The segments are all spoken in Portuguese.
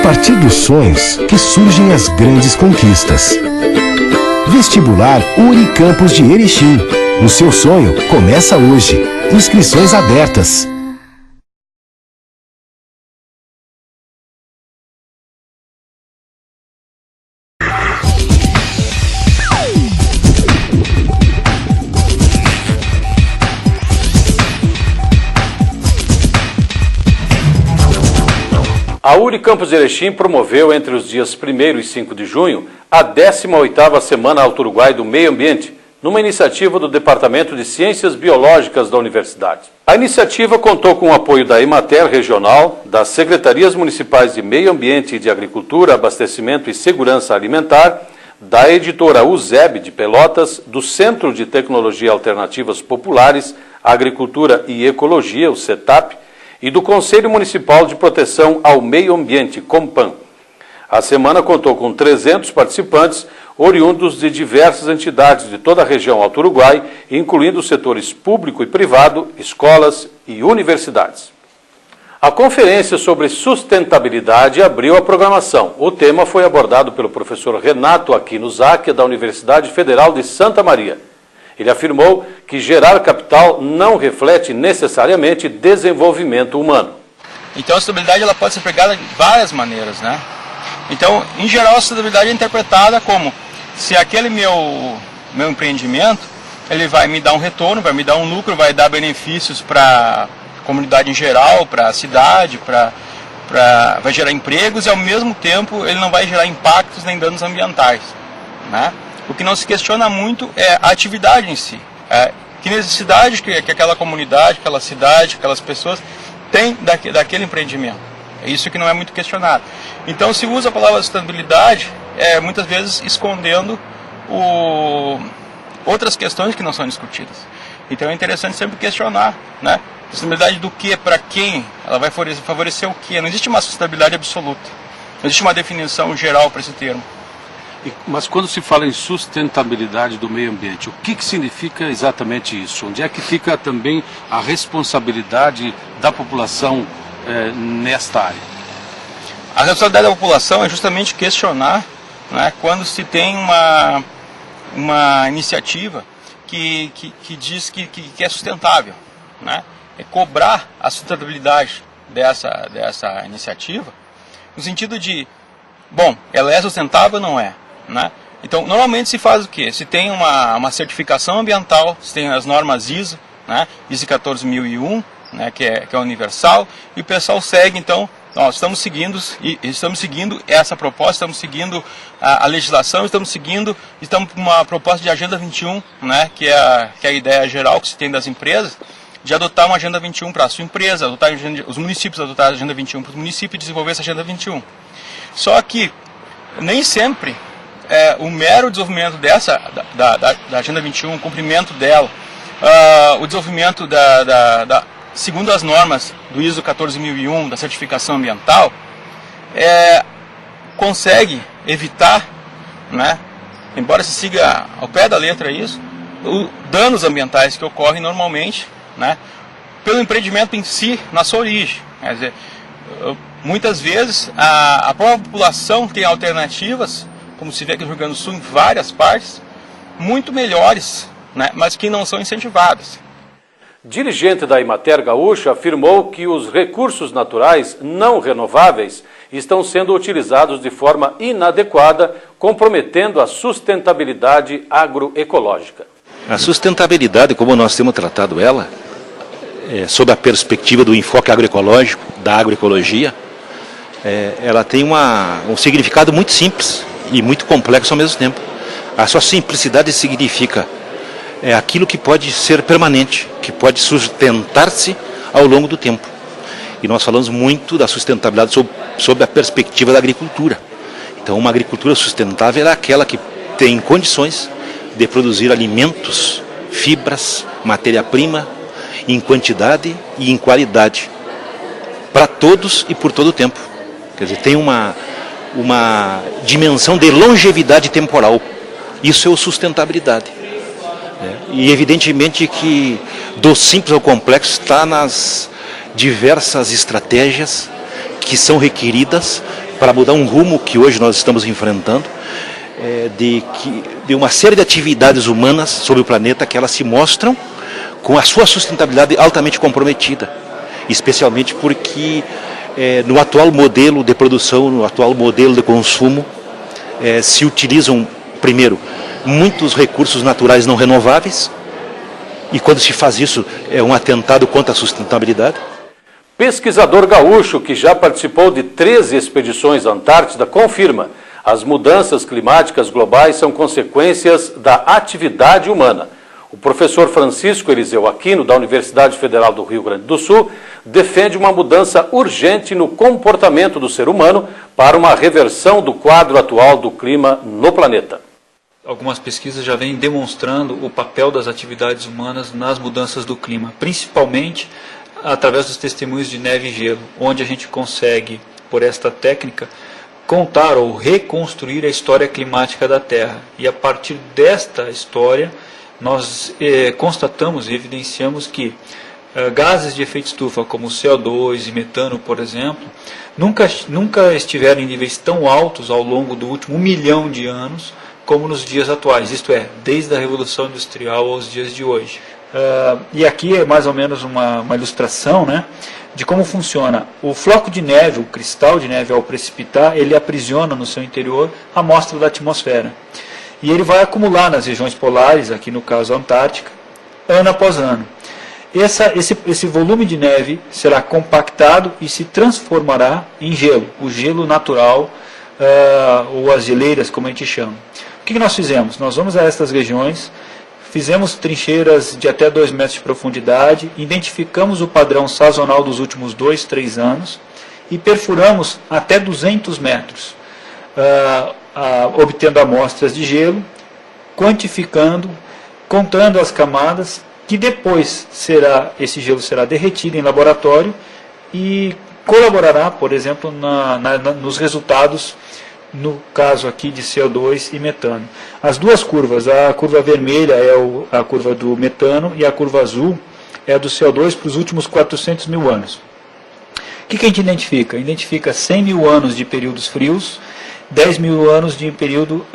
partir dos sonhos que surgem as grandes conquistas. Vestibular Unicampus de Erechim. O seu sonho começa hoje. Inscrições abertas. A Unicampus de Erechim promoveu entre os dias 1º e 5 de junho a 18ª Semana Alto Uruguai do Meio Ambiente, numa iniciativa do Departamento de Ciências Biológicas da Universidade. A iniciativa contou com o apoio da Emater Regional, das Secretarias Municipais de Meio Ambiente e de Agricultura, Abastecimento e Segurança Alimentar, da editora USEB de Pelotas, do Centro de Tecnologia Alternativas Populares, Agricultura e Ecologia, o CETAP, e do Conselho Municipal de Proteção ao Meio Ambiente, COMPAN. A semana contou com 300 participantes, oriundos de diversas entidades de toda a região Alto Uruguai, incluindo os setores público e privado, escolas e universidades. A conferência sobre sustentabilidade abriu a programação. O tema foi abordado pelo professor Renato Aquino Záquia, da Universidade Federal de Santa Maria. Ele afirmou que gerar capital não reflete necessariamente desenvolvimento humano. Então a sustentabilidade ela pode ser empregada de várias maneiras, né? Então, em geral, a sustentabilidade é interpretada como se aquele meu empreendimento, ele vai me dar um retorno, vai me dar um lucro, vai dar benefícios para a comunidade em geral, para a cidade, vai gerar empregos e ao mesmo tempo ele não vai gerar impactos nem danos ambientais, né? O que não se questiona muito é a atividade em si. Que necessidade que aquela comunidade, aquela cidade, aquelas pessoas têm daquele empreendimento. É isso que não é muito questionado. Então se usa a palavra sustentabilidade muitas vezes escondendo outras questões que não são discutidas. Então é interessante sempre questionar, né? Sustentabilidade do que, para quem, ela vai favorecer o que. Não existe uma sustentabilidade absoluta. Não existe uma definição geral para esse termo. Mas quando se fala em sustentabilidade do meio ambiente, o que significa exatamente isso? Onde é que fica também a responsabilidade da população nesta área? A responsabilidade da população é justamente questionar, né, quando se tem uma iniciativa que diz que é sustentável, né? É cobrar a sustentabilidade dessa iniciativa, no sentido de, bom, ela é sustentável ou não é? Né? Então, normalmente se faz o quê? Se tem uma certificação ambiental, se tem as normas ISO, né? ISO 14001, né? que é universal, e o pessoal segue, então, nós estamos seguindo essa proposta, estamos seguindo a legislação, estamos com uma proposta de Agenda 21, né? que é a ideia geral que se tem das empresas, de adotar uma Agenda 21 para a sua empresa, os municípios adotar a Agenda 21 para os municípios e desenvolver essa Agenda 21. Só que nem sempre o mero desenvolvimento da Agenda 21, o cumprimento dela, o desenvolvimento segundo as normas do ISO 14001, da certificação ambiental, consegue evitar, né, embora se siga ao pé da letra isso, os danos ambientais que ocorrem normalmente, né, pelo empreendimento em si, na sua origem. Quer dizer, muitas vezes a própria população tem alternativas, como se vê aqui no Rio Grande do Sul, em várias partes, muito melhores, né, mas que não são incentivadas. Dirigente da Emater Gaúcha afirmou que os recursos naturais não renováveis estão sendo utilizados de forma inadequada, comprometendo a sustentabilidade agroecológica. A sustentabilidade, como nós temos tratado ela, sob a perspectiva do enfoque agroecológico, da agroecologia, ela tem um significado muito simples e muito complexo ao mesmo tempo. A sua simplicidade significa aquilo que pode ser permanente, que pode sustentar-se ao longo do tempo. E nós falamos muito da sustentabilidade sob a perspectiva da agricultura. Então, uma agricultura sustentável é aquela que tem condições de produzir alimentos, fibras, matéria-prima, em quantidade e em qualidade, para todos e por todo o tempo. Quer dizer, tem uma dimensão de longevidade temporal. Isso é sustentabilidade. E evidentemente que do simples ao complexo está nas diversas estratégias que são requeridas para mudar um rumo que hoje nós estamos enfrentando, de uma série de atividades humanas sobre o planeta que elas se mostram com a sua sustentabilidade altamente comprometida, especialmente porque no atual modelo de produção, no atual modelo de consumo, se utilizam, primeiro, muitos recursos naturais não renováveis, e quando se faz isso é um atentado contra a sustentabilidade. Pesquisador gaúcho que já participou de 13 expedições à Antártida confirma: as mudanças climáticas globais são consequências da atividade humana. O professor Francisco Eliseu Aquino, da Universidade Federal do Rio Grande do Sul, defende uma mudança urgente no comportamento do ser humano para uma reversão do quadro atual do clima no planeta. Algumas pesquisas já vêm demonstrando o papel das atividades humanas nas mudanças do clima, principalmente através dos testemunhos de neve e gelo, onde a gente consegue, por esta técnica, contar ou reconstruir a história climática da Terra. E a partir desta história, nós constatamos e evidenciamos que gases de efeito estufa, como CO2 e metano, por exemplo, nunca estiveram em níveis tão altos ao longo do último 1 milhão de anos, como nos dias atuais, isto é, desde a Revolução Industrial aos dias de hoje. E aqui é mais ou menos uma ilustração, né, de como funciona. O floco de neve, o cristal de neve, ao precipitar, ele aprisiona no seu interior a amostra da atmosfera. E ele vai acumular nas regiões polares, aqui no caso a Antártica, ano após ano. Esse volume de neve será compactado e se transformará em gelo, o gelo natural, ou as geleiras, como a gente chama. O que nós fizemos? Nós vamos a estas regiões, fizemos trincheiras de até 2 metros de profundidade, identificamos o padrão sazonal dos últimos 2, 3 anos e perfuramos até 200 metros, obtendo amostras de gelo, quantificando, contando as camadas, que depois esse gelo será derretido em laboratório e colaborará, por exemplo, nos resultados, no caso aqui de CO2 e metano. As duas curvas, a curva vermelha é a curva do metano e a curva azul é a do CO2 para os últimos 400 mil anos. O que a gente identifica? Identifica 100 mil anos de períodos frios, 10 mil anos de período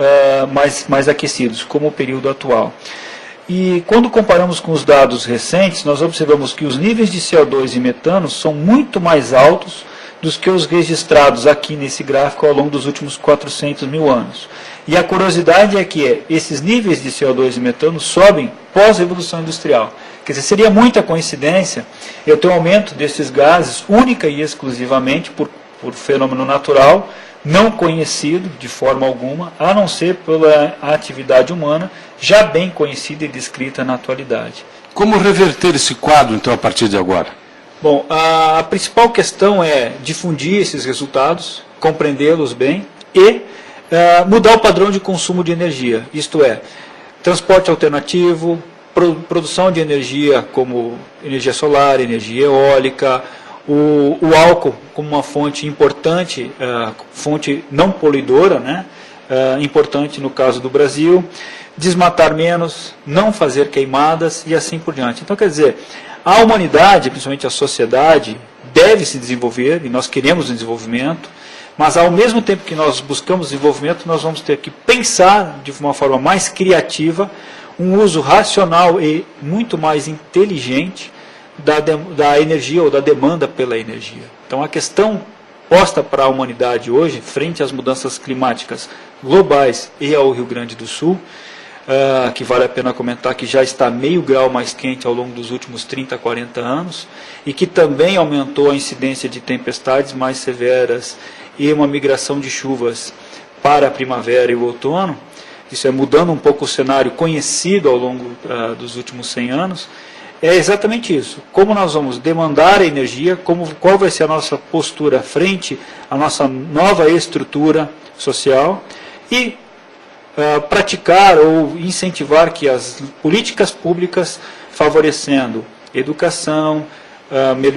mais aquecidos, como o período atual. E quando comparamos com os dados recentes, nós observamos que os níveis de CO2 e metano são muito mais altos dos que os registrados aqui nesse gráfico ao longo dos últimos 400 mil anos. E a curiosidade é que esses níveis de CO2 e metano sobem pós-revolução industrial. Quer dizer, seria muita coincidência eu ter um aumento desses gases única e exclusivamente por fenômeno natural, não conhecido de forma alguma, a não ser pela atividade humana, já bem conhecida e descrita na atualidade. Como reverter esse quadro, então, a partir de agora? Bom, a principal questão é difundir esses resultados, compreendê-los bem e mudar o padrão de consumo de energia, isto é, transporte alternativo, produção de energia como energia solar, energia eólica, o álcool como uma fonte importante, fonte não poluidora, né, importante no caso do Brasil, desmatar menos, não fazer queimadas e assim por diante. Então, quer dizer, a humanidade, principalmente a sociedade, deve se desenvolver, e nós queremos o desenvolvimento, mas ao mesmo tempo que nós buscamos desenvolvimento, nós vamos ter que pensar de uma forma mais criativa, um uso racional e muito mais inteligente da energia ou da demanda pela energia. Então a questão posta para a humanidade hoje, frente às mudanças climáticas globais e ao Rio Grande do Sul, que vale a pena comentar que já está meio grau mais quente ao longo dos últimos 30, 40 anos, e que também aumentou a incidência de tempestades mais severas e uma migração de chuvas para a primavera e o outono. Isso é mudando um pouco o cenário conhecido ao longo dos últimos 100 anos, é exatamente isso. Como nós vamos demandar a energia, qual vai ser a nossa postura frente à nossa nova estrutura social e praticar ou incentivar que as políticas públicas favorecendo educação,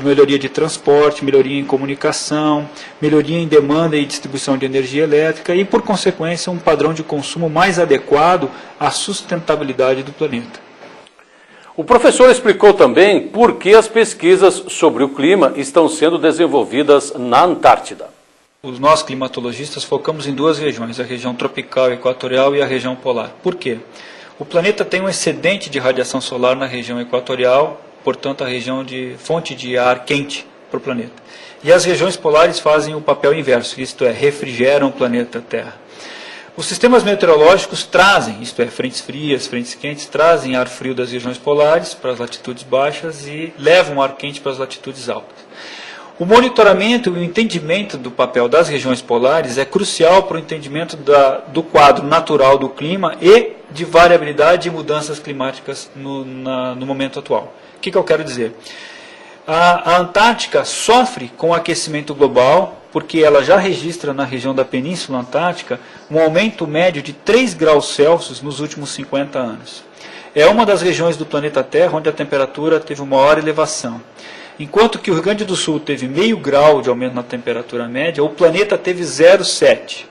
melhoria de transporte, melhoria em comunicação, melhoria em demanda e distribuição de energia elétrica e, por consequência, um padrão de consumo mais adequado à sustentabilidade do planeta. O professor explicou também por que as pesquisas sobre o clima estão sendo desenvolvidas na Antártida. nós climatologistas focamos em duas regiões, a região tropical e equatorial e a região polar. Por quê? O planeta tem um excedente de radiação solar na região equatorial, portanto a região de fonte de ar quente para o planeta. E as regiões polares fazem o papel inverso, isto é, refrigeram o planeta Terra. Os sistemas meteorológicos trazem, isto é, frentes frias, frentes quentes, trazem ar frio das regiões polares para as latitudes baixas e levam ar quente para as latitudes altas. O monitoramento e o entendimento do papel das regiões polares é crucial para o entendimento do quadro natural do clima e de variabilidade e mudanças climáticas no momento atual. O que eu quero dizer? A Antártica sofre com o aquecimento global, porque ela já registra na região da Península Antártica um aumento médio de 3 graus Celsius nos últimos 50 anos. É uma das regiões do planeta Terra onde a temperatura teve uma maior elevação. Enquanto que o Rio Grande do Sul teve meio grau de aumento na temperatura média, o planeta teve 0,7.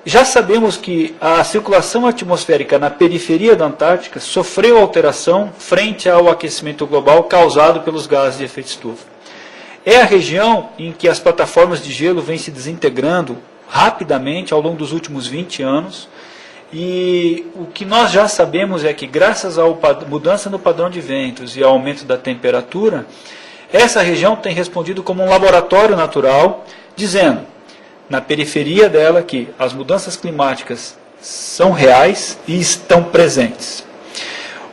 Já sabemos que a circulação atmosférica na periferia da Antártica sofreu alteração frente ao aquecimento global causado pelos gases de efeito estufa. É a região em que as plataformas de gelo vêm se desintegrando rapidamente ao longo dos últimos 20 anos, e o que nós já sabemos é que, graças à mudança no padrão de ventos e ao aumento da temperatura, essa região tem respondido como um laboratório natural, dizendo, na periferia dela, que as mudanças climáticas são reais e estão presentes.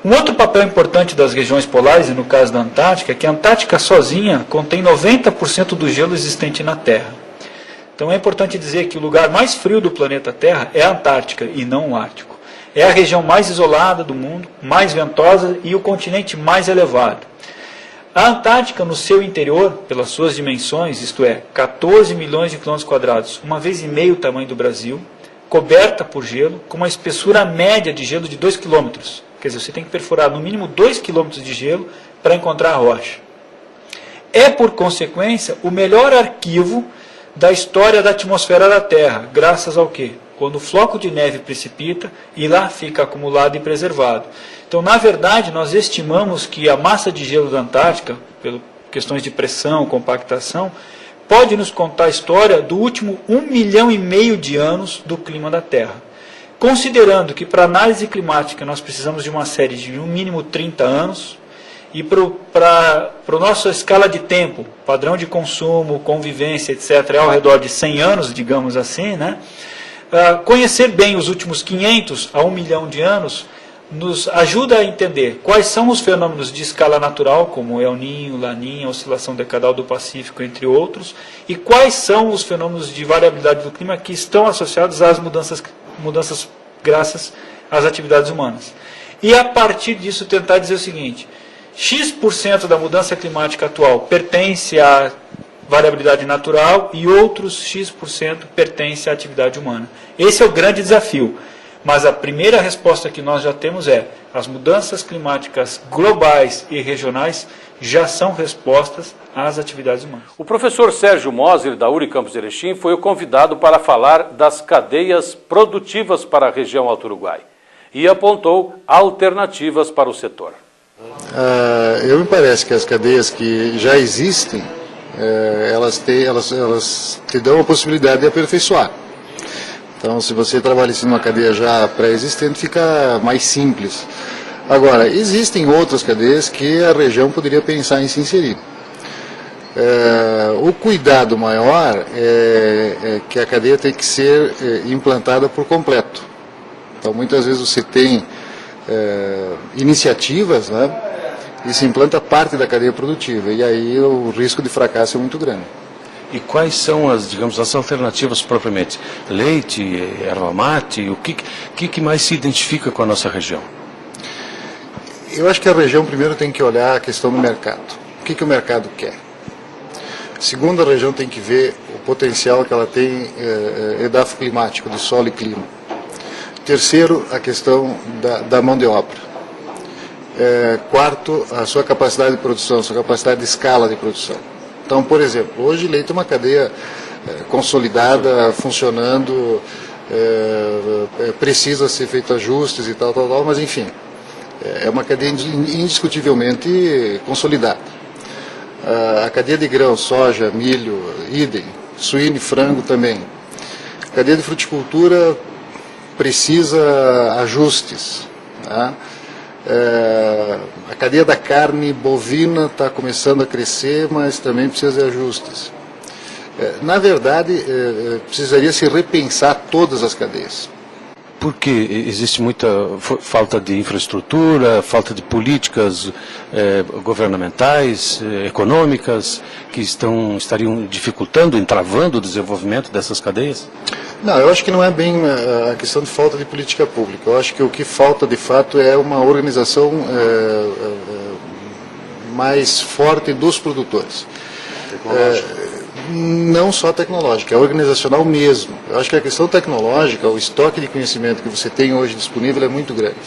Um outro papel importante das regiões polares, e no caso da Antártica, é que a Antártica sozinha contém 90% do gelo existente na Terra. Então é importante dizer que o lugar mais frio do planeta Terra é a Antártica e não o Ártico. É a região mais isolada do mundo, mais ventosa e o continente mais elevado. A Antártica, no seu interior, pelas suas dimensões, isto é, 14 milhões de quilômetros quadrados, uma vez e meio o tamanho do Brasil, coberta por gelo, com uma espessura média de gelo de 2 km. Quer dizer, você tem que perfurar no mínimo 2 km de gelo para encontrar a rocha. É, por consequência, o melhor arquivo da história da atmosfera da Terra, graças ao quê? Quando o floco de neve precipita e lá fica acumulado e preservado. Então, na verdade, nós estimamos que a massa de gelo da Antártica, por questões de pressão, compactação, pode nos contar a história do último 1,5 milhão de anos do clima da Terra. Considerando que para análise climática nós precisamos de uma série de no mínimo 30 anos, e para a nossa escala de tempo, padrão de consumo, convivência, etc., é ao redor de 100 anos, digamos assim, né? Conhecer bem os últimos 500 a 1 milhão de anos nos ajuda a entender quais são os fenômenos de escala natural, como El Niño, Laninha, oscilação decadal do Pacífico, entre outros, e quais são os fenômenos de variabilidade do clima que estão associados às mudanças graças às atividades humanas. E a partir disso tentar dizer o seguinte: X% da mudança climática atual pertence à variabilidade natural e outros X% pertence à atividade humana. Esse é o grande desafio. Mas a primeira resposta que nós já temos é: as mudanças climáticas globais e regionais já são respostas às atividades humanas. O professor Sérgio Moser, da Unicampus Erechim, foi o convidado para falar das cadeias produtivas para a região Alto Uruguai e apontou alternativas para o setor. Eu me parece que as cadeias que já existem, elas te dão a possibilidade de aperfeiçoar. Então, se você trabalha em uma cadeia já pré-existente, fica mais simples. Agora, existem outras cadeias que a região poderia pensar em se inserir. O cuidado maior é que a cadeia tem que ser implantada por completo. Então, muitas vezes você tem iniciativas, né, e se implanta parte da cadeia produtiva, e aí o risco de fracasso é muito grande. E quais são as alternativas propriamente? Leite, erva mate, o que mais se identifica com a nossa região? Eu acho que a região primeiro tem que olhar a questão do mercado. O que o mercado quer? Segundo, a região tem que ver o potencial que ela tem edafoclimático, de solo e clima. Terceiro, a questão da mão de obra. Quarto, a sua capacidade de produção, a sua capacidade de escala de produção. Então, por exemplo, hoje leite é uma cadeia consolidada, funcionando, precisa ser feito ajustes e tal, mas enfim, é uma cadeia indiscutivelmente consolidada. A cadeia de grão, soja, milho, idem, suíno e frango também. A cadeia de fruticultura precisa ajustes. Tá? A cadeia da carne bovina está começando a crescer, mas também precisa de ajustes. Na verdade, precisaria se repensar todas as cadeias. Porque existe muita falta de infraestrutura, falta de políticas governamentais, econômicas, que estariam dificultando, entravando o desenvolvimento dessas cadeias? Não, eu acho que não é bem a questão de falta de política pública. Eu acho que o que falta, de fato, é uma organização mais forte dos produtores. Não só tecnológica, é organizacional mesmo. Eu acho que a questão tecnológica, o estoque de conhecimento que você tem hoje disponível é muito grande.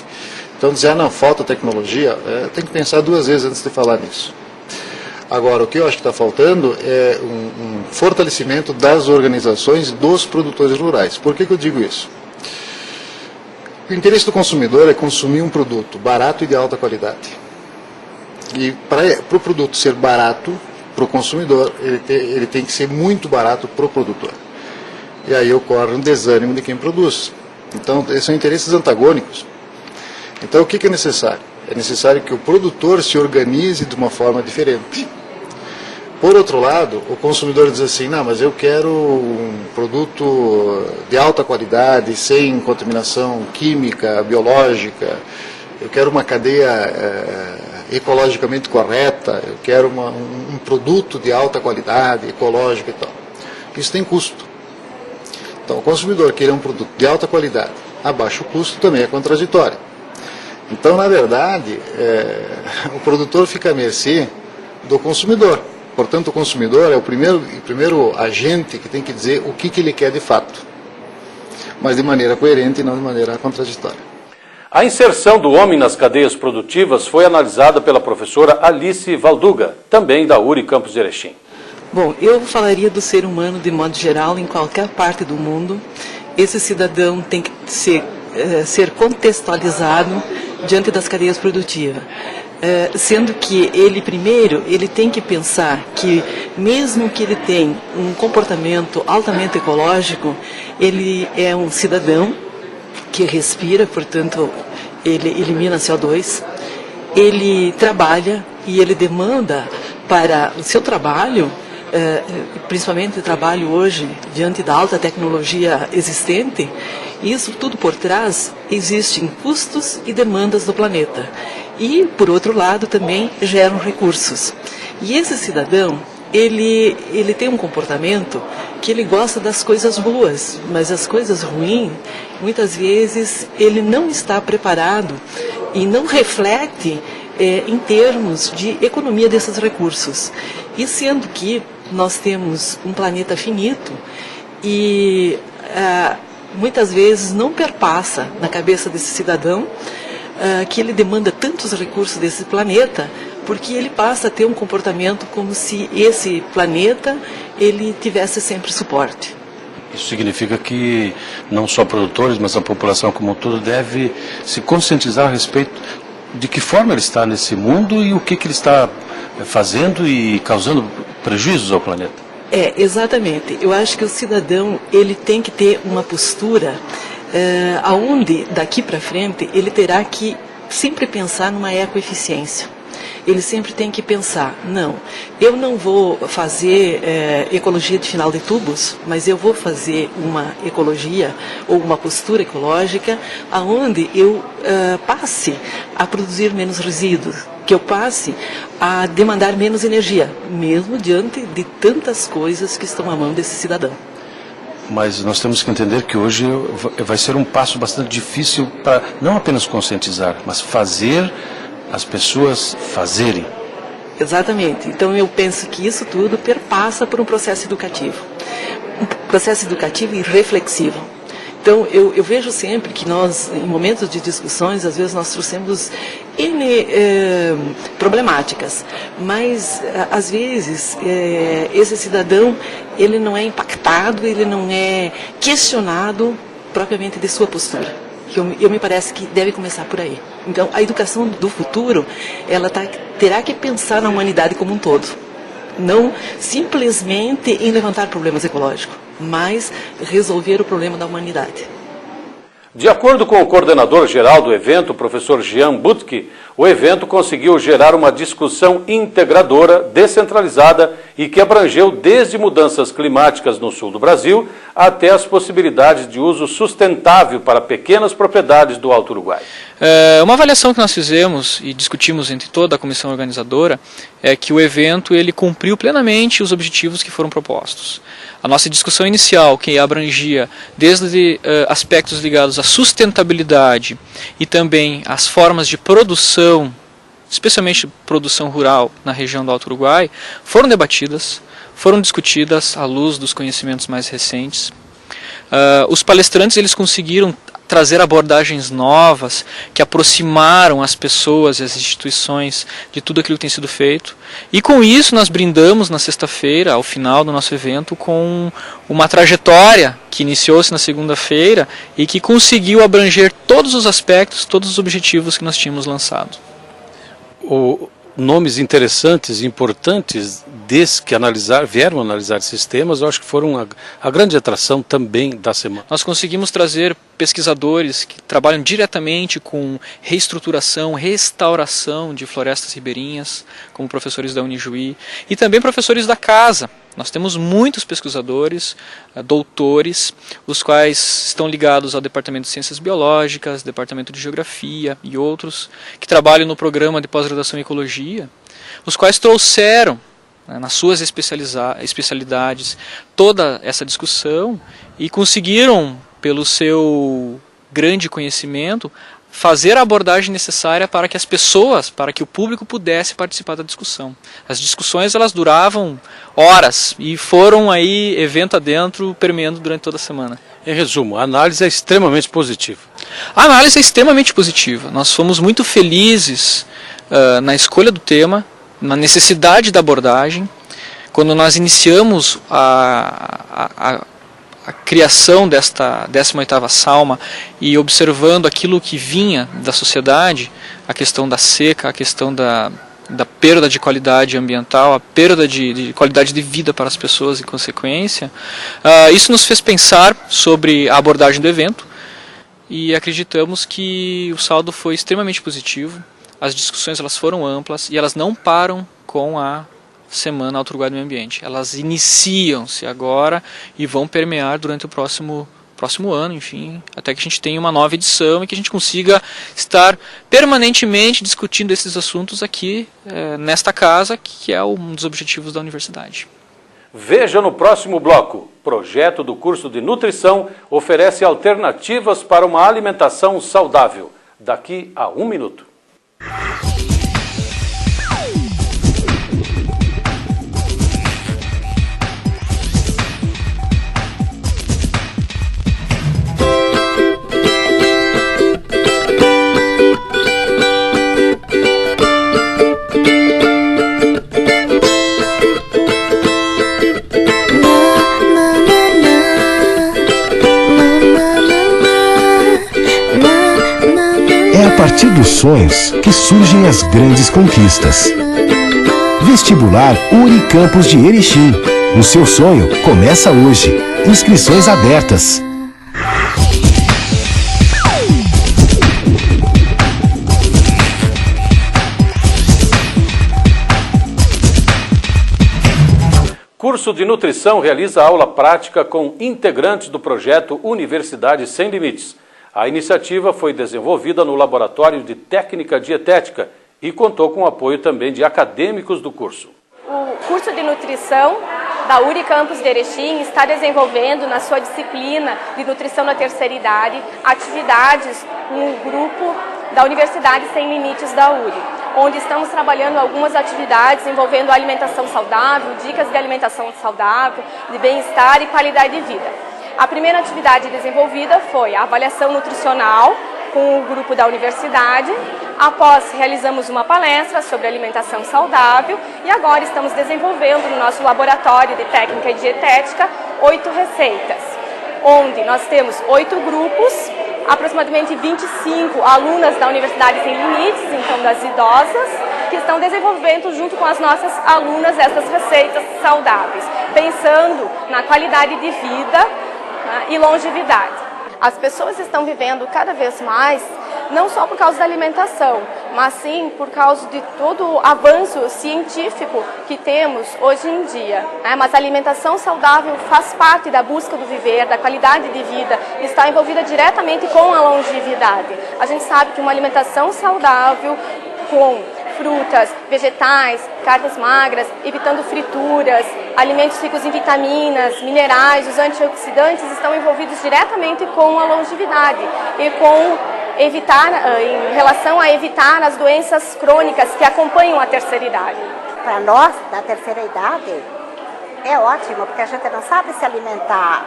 Então dizer, não, falta tecnologia, tem que pensar 2 vezes antes de falar nisso. Agora, o que eu acho que está faltando é um fortalecimento das organizações dos produtores rurais. Por que eu digo isso? O interesse do consumidor é consumir um produto barato e de alta qualidade. E para o produto ser barato, para o consumidor, ele tem que ser muito barato para o produtor. E aí ocorre um desânimo de quem produz. Então, são interesses antagônicos. Então, o que é necessário? É necessário que o produtor se organize de uma forma diferente. Por outro lado, o consumidor diz assim, não, mas eu quero um produto de alta qualidade, sem contaminação química, biológica, eu quero uma cadeia ecologicamente correta, eu quero um produto de alta qualidade, ecológico e tal. Isso tem custo. Então, o consumidor querer um produto de alta qualidade a baixo custo também é contraditório. Então, na verdade, o produtor fica à mercê do consumidor. Portanto, o consumidor é o primeiro agente que tem que dizer o que ele quer de fato, mas de maneira coerente e não de maneira contraditória. A inserção do homem nas cadeias produtivas foi analisada pela professora Alice Valduga, também da URI Campus de Erechim. Bom, eu falaria do ser humano de modo geral em qualquer parte do mundo. Esse cidadão tem que ser contextualizado diante das cadeias produtivas. Sendo que ele tem que pensar que mesmo que ele tenha um comportamento altamente ecológico, ele é um cidadão que respira, portanto, ele elimina CO2, ele trabalha e ele demanda para o seu trabalho, principalmente o trabalho hoje, diante da alta tecnologia existente, isso tudo por trás existem custos e demandas do planeta. E, por outro lado, também geram recursos. E esse cidadão, ele tem um comportamento que ele gosta das coisas boas, mas as coisas ruins, muitas vezes, ele não está preparado e não reflete em termos de economia desses recursos. E sendo que nós temos um planeta finito e muitas vezes não perpassa na cabeça desse cidadão que ele demanda tantos recursos desse planeta, porque ele passa a ter um comportamento como se esse planeta ele tivesse sempre suporte. Isso significa que não só produtores, mas a população como um todo deve se conscientizar a respeito de que forma ele está nesse mundo e o que ele está fazendo e causando prejuízos ao planeta. Exatamente. Eu acho que o cidadão ele tem que ter uma postura aonde daqui para frente ele terá que sempre pensar numa ecoeficiência. Ele sempre tem que pensar, não, eu não vou fazer ecologia de final de tubos, mas eu vou fazer uma ecologia ou uma postura ecológica aonde eu passe a produzir menos resíduos, que eu passe a demandar menos energia, mesmo diante de tantas coisas que estão à mão desse cidadão. Mas nós temos que entender que hoje vai ser um passo bastante difícil para não apenas conscientizar, mas fazer as pessoas fazerem. Exatamente. Então eu penso que isso tudo perpassa por um processo educativo e reflexivo. Então eu vejo sempre que nós, em momentos de discussões, às vezes nós trouxemos N problemáticas, mas às vezes esse cidadão ele não é impactado, ele não é questionado propriamente de sua postura. Eu me parece que deve começar por aí. Então, a educação do futuro, ela terá que pensar na humanidade como um todo. não simplesmente em levantar problemas ecológicos, mas resolver o problema da humanidade. De acordo com o coordenador geral do evento, o professor Jean Butke, o evento conseguiu gerar uma discussão integradora, descentralizada e que abrangeu desde mudanças climáticas no sul do Brasil até as possibilidades de uso sustentável para pequenas propriedades do Alto Uruguai. Uma avaliação que nós fizemos e discutimos entre toda a comissão organizadora é que o evento ele cumpriu plenamente os objetivos que foram propostos. A nossa discussão inicial, que abrangia desde aspectos ligados à sustentabilidade e também às formas de produção, especialmente produção rural na região do Alto Uruguai, foram debatidas, foram discutidas à luz dos conhecimentos mais recentes. Os palestrantes eles conseguiram trazer abordagens novas que aproximaram as pessoas e as instituições de tudo aquilo que tem sido feito. E com isso nós brindamos na sexta-feira, ao final do nosso evento, com uma trajetória que iniciou-se na segunda-feira e que conseguiu abranger todos os aspectos, todos os objetivos que nós tínhamos lançado. Nomes interessantes e importantes que vieram analisar esses temas, eu acho que foram a grande atração também da semana. Nós conseguimos trazer pesquisadores que trabalham diretamente com reestruturação, restauração de florestas ribeirinhas, como professores da Unijuí, e também professores da casa. Nós temos muitos pesquisadores, doutores, os quais estão ligados ao Departamento de Ciências Biológicas, Departamento de Geografia e outros, que trabalham no programa de pós-graduação em Ecologia, os quais trouxeram nas suas especialidades toda essa discussão e conseguiram, pelo seu grande conhecimento, fazer a abordagem necessária para que as pessoas, para que o público pudesse participar da discussão. As discussões elas duravam horas e foram aí evento adentro permeando durante toda a semana. Em resumo, a análise é extremamente positiva. A análise é extremamente positiva. Nós fomos muito felizes na escolha do tema, na necessidade da abordagem. Quando nós iniciamos a criação desta 18ª Salma e observando aquilo que vinha da sociedade, a questão da seca, a questão da perda de qualidade ambiental, a perda de qualidade de vida para as pessoas em consequência, isso nos fez pensar sobre a abordagem do evento e acreditamos que o saldo foi extremamente positivo. As discussões elas foram amplas e elas não param com a Semana Alto Uruguai do Meio Ambiente. Elas iniciam-se agora e vão permear durante o próximo ano, enfim, até que a gente tenha uma nova edição e que a gente consiga estar permanentemente discutindo esses assuntos aqui nesta casa, que é um dos objetivos da universidade. Veja no próximo bloco. Projeto do curso de nutrição oferece alternativas para uma alimentação saudável. Daqui a 1 minuto. É a partir dos sonhos que surgem as grandes conquistas. Vestibular Unicampus de Erechim. O seu sonho começa hoje. Inscrições abertas. Curso de Nutrição realiza aula prática com integrantes do projeto Universidade Sem Limites. A iniciativa foi desenvolvida no Laboratório de Técnica Dietética e contou com o apoio também de acadêmicos do curso. O curso de nutrição da Unicampus de Erechim está desenvolvendo na sua disciplina de nutrição na terceira idade atividades no grupo da Universidade Sem Limites da URI, onde estamos trabalhando algumas atividades envolvendo alimentação saudável, dicas de alimentação saudável, de bem-estar e qualidade de vida. A primeira atividade desenvolvida foi a avaliação nutricional com o grupo da universidade. Após, realizamos uma palestra sobre alimentação saudável e agora estamos desenvolvendo no nosso laboratório de técnica e dietética 8 receitas, onde nós temos 8 grupos, aproximadamente 25 alunas da Universidade Sem Limites, então das idosas, que estão estão desenvolvendo junto com as nossas alunas essas receitas saudáveis, pensando na qualidade de vida e longevidade. As pessoas estão vivendo cada vez mais, não só por causa da alimentação, mas sim por causa de todo o avanço científico que temos hoje em dia. Mas a alimentação saudável faz parte da busca do viver, da qualidade de vida, e está envolvida diretamente com a longevidade. A gente sabe que uma alimentação saudável com frutas, vegetais, carnes magras, evitando frituras, alimentos ricos em vitaminas, minerais, os antioxidantes estão envolvidos diretamente com a longevidade e com em relação a evitar as doenças crônicas que acompanham a terceira idade. Para nós, da terceira idade, é ótimo, porque a gente não sabe se alimentar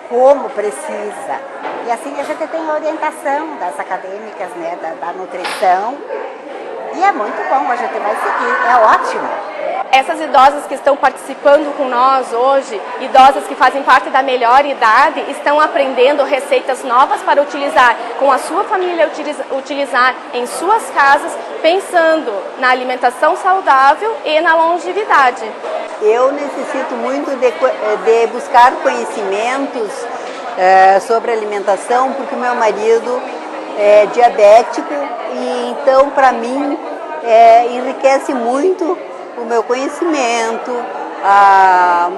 como precisa. E assim a gente tem a orientação das acadêmicas, né, da nutrição. E é muito bom, a gente vai seguir, é ótimo. Essas idosas que estão participando com nós hoje, idosas que fazem parte da melhor idade, estão aprendendo receitas novas para utilizar com a sua família, utilizar em suas casas, pensando na alimentação saudável e na longevidade. Eu necessito muito de buscar conhecimentos sobre alimentação, porque meu marido é diabético e então para mim enriquece muito o meu conhecimento, a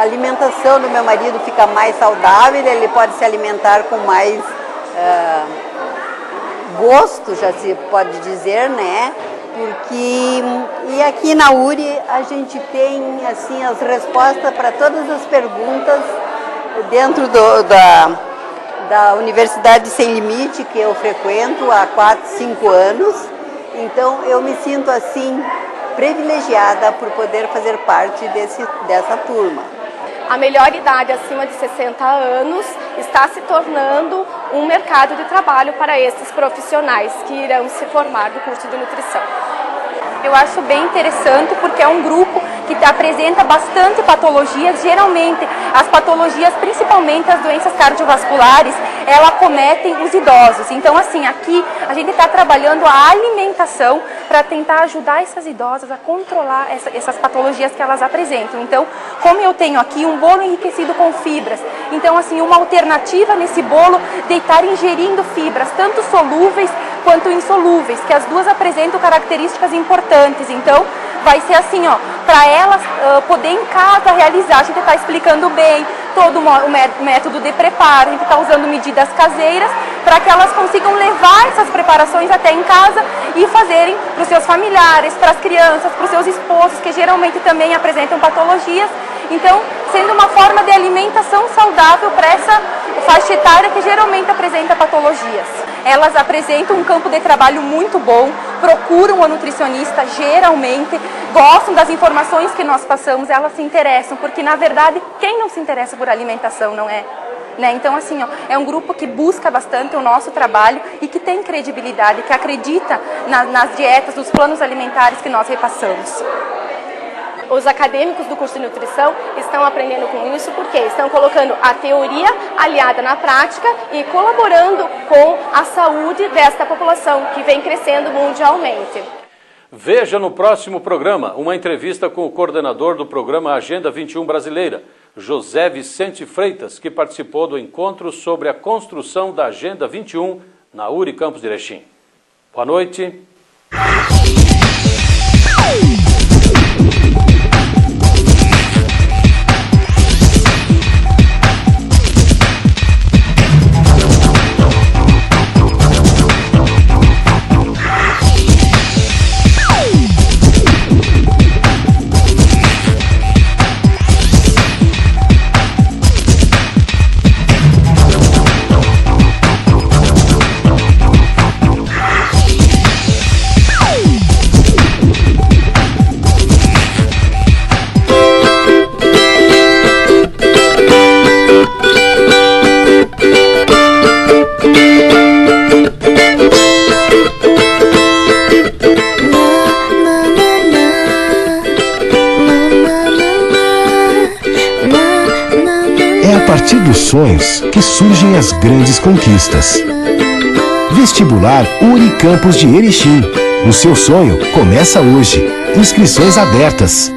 alimentação do meu marido fica mais saudável, ele pode se alimentar com mais gosto, já se pode dizer, né? E aqui na URI a gente tem assim as respostas para todas as perguntas dentro da Universidade Sem Limite, que eu frequento há 4, 5 anos. Então eu me sinto assim privilegiada por poder fazer parte dessa turma. A melhor idade acima de 60 anos está se tornando um mercado de trabalho para esses profissionais que irão se formar do curso de nutrição. Eu acho bem interessante porque é um grupo que apresenta bastante patologias, geralmente as patologias, principalmente as doenças cardiovasculares, elas acometem os idosos. Então assim, aqui a gente está trabalhando a alimentação para tentar ajudar essas idosas a controlar essas patologias que elas apresentam. Então, como eu tenho aqui um bolo enriquecido com fibras, então assim, uma alternativa nesse bolo de estar ingerindo fibras, tanto solúveis quanto insolúveis, que as duas apresentam características importantes. Então, vai ser assim, ó, para elas poder em casa realizar, a gente está explicando bem todo o método de preparo, a gente está usando medidas caseiras para que elas consigam levar essas preparações até em casa e fazerem para os seus familiares, para as crianças, para os seus esposos, que geralmente também apresentam patologias. Então, sendo uma forma de alimentação saudável para essa faixa etária que geralmente apresenta patologias. Elas apresentam um campo de trabalho muito bom, procuram a nutricionista geralmente, gostam das informações que nós passamos, elas se interessam, porque na verdade, quem não se interessa por alimentação, não é? Né? Então assim, ó, é um grupo que busca bastante o nosso trabalho e que tem credibilidade, que acredita nas dietas, nos planos alimentares que nós repassamos. Os acadêmicos do curso de nutrição estão aprendendo com isso porque estão colocando a teoria aliada na prática e colaborando com a saúde desta população que vem crescendo mundialmente. Veja no próximo programa uma entrevista com o coordenador do programa Agenda 21 Brasileira, José Vicente Freitas, que participou do encontro sobre a construção da Agenda 21 na URI Campus de Erechim. Boa noite. A partir dos sonhos que surgem as grandes conquistas. Vestibular URI Campus de Erechim. O seu sonho começa hoje. Inscrições abertas.